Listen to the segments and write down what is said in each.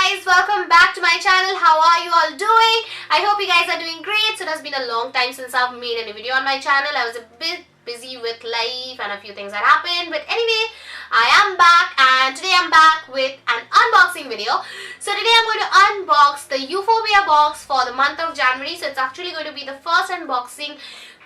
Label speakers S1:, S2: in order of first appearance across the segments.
S1: guys, welcome back to my channel. How are you all doing? I hope you guys are doing great. So it has been a long time since I've made any video on my channel. I was a bit busy with life and a few things that happened, but anyway, I am back and today I'm back with an unboxing video. So today I'm going to unbox the Euphorbia box for the month of January. So it's actually going to be the first unboxing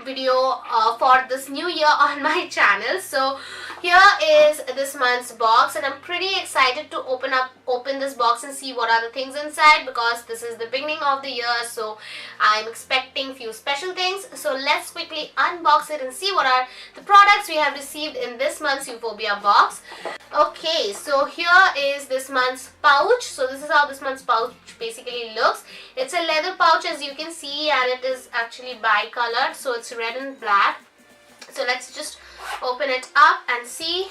S1: video for this new year on my channel. So here is this month's box and I'm pretty excited to open this box and see what are the things inside, because this is the beginning of the year, so I'm expecting few special things. So let's quickly unbox it and see what are the products we have received in this month's Euphorbia box. Okay, so here is this month's pouch. So this is how this month's pouch basically looks. It's a leather pouch, as you can see, and it is actually bi-colored, so it's red and black. So let's just open it up and see.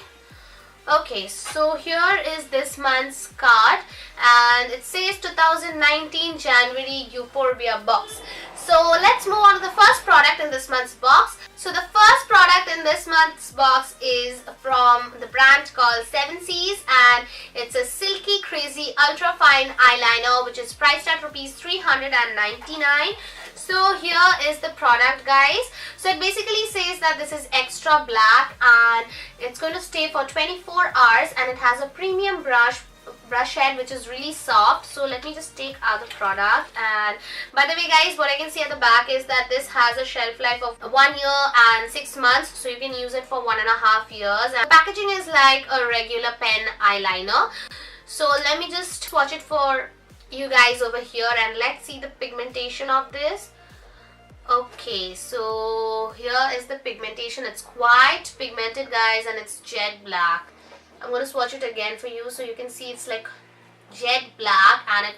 S1: Okay, so here is this month's card and it says 2019 January Euphorbia box. So let's move on to the first product in this month's box. So the first product in this month's box is from the brand called 7 Seas, and it's a silky crazy ultra fine eyeliner which is priced at rupees 399. So here is the product, guys. So it basically says that this is extra black and it's going to stay for 24 hours, and it has a premium brush head which is really soft. So let me just take out the product, and by the way guys, what I can see at the back is that this has a shelf life of 1 year and 6 months, so you can use it for 1.5 years, and the packaging is like a regular pen eyeliner. So let me just swatch it for you guys over here and let's see the pigmentation of this. Okay, so here is the pigmentation. It's quite pigmented, guys, and it's jet black. I'm going to swatch it again for you so you can see it's like jet black and it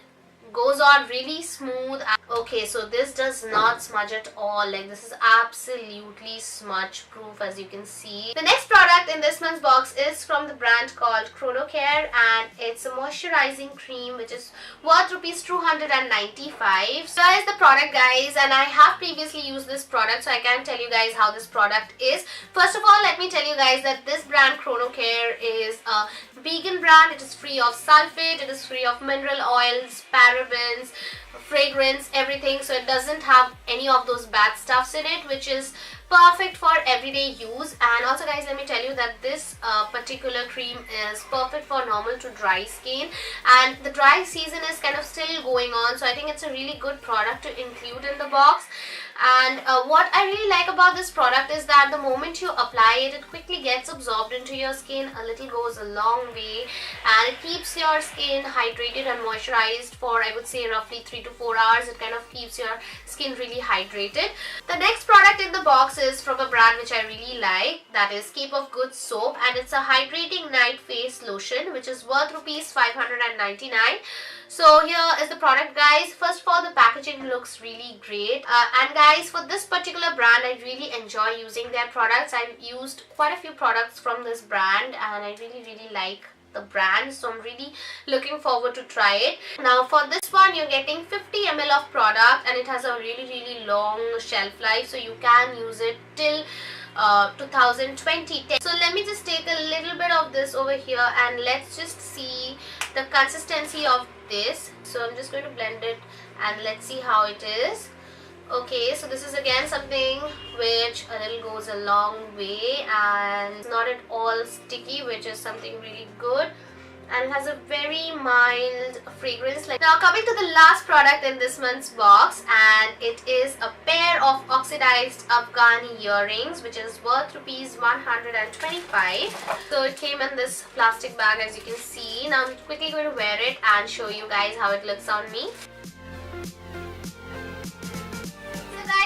S1: goes on really smooth. Okay, so this does not smudge at all. Like, this is absolutely smudge proof, as you can see. The next product in this month's box is from the brand called Care, and it's a moisturizing cream which is worth rupees 295. So that is the product, guys, and I have previously used this product, so I can tell you guys how this product is. First of all, let me tell you guys that this brand Care is a vegan brand. It is free of sulfate, it is free of mineral oils, parabens, fragrance, everything. So it doesn't have any of those bad stuffs in it, which is perfect for everyday use. And also, guys, let me tell you that this particular cream is perfect for normal to dry skin, and the dry season is kind of still going on, so I think it's a really good product to include in the box. And what I really like about this product is that the moment you apply it, it quickly gets absorbed into your skin. A little goes a long way, and it keeps your skin hydrated and moisturized for, I would say, roughly 3 to 4 hours. It kind of keeps your skin really hydrated. The next product in the box is from a brand which I really like, that is Cape of Good soap, and it's a hydrating night face lotion which is worth rupees 599. So here is the product, guys. First of all, the packaging looks really great, and guys, for this particular brand, I really enjoy using their products. I've used quite a few products from this brand and I really like the brand, so I'm really looking forward to try it. Now for this one, you're getting 50 ml of product, and it has a really long shelf life, so you can use it till 2020. So let me just take a little bit of this over here and let's just see the consistency of this. So I'm just going to blend it and let's see how it is. Okay, so this is again something which a little goes a long way and it's not at all sticky, which is something really good, and it has a very mild fragrance. Now coming to the last product in this month's box, and it is a pair of oxidized Afghani earrings which is worth rupees 125. So it came in this plastic bag, as you can see. Now I'm quickly going to wear it and show you guys how it looks on me.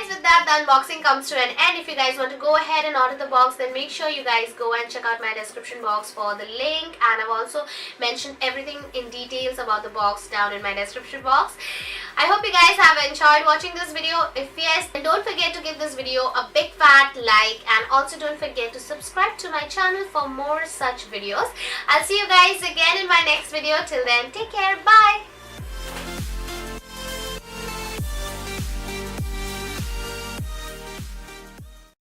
S1: With that, the unboxing comes to an end. If you guys want to go ahead and order the box, then make sure you guys go and check out my description box for the link, and I've also mentioned everything in details about the box down in my description box. I hope you guys have enjoyed watching this video. If yes, then don't forget to give this video a big fat like, and also don't forget to subscribe to my channel for more such videos. I'll see you guys again in my next video. Till then, take care. Bye.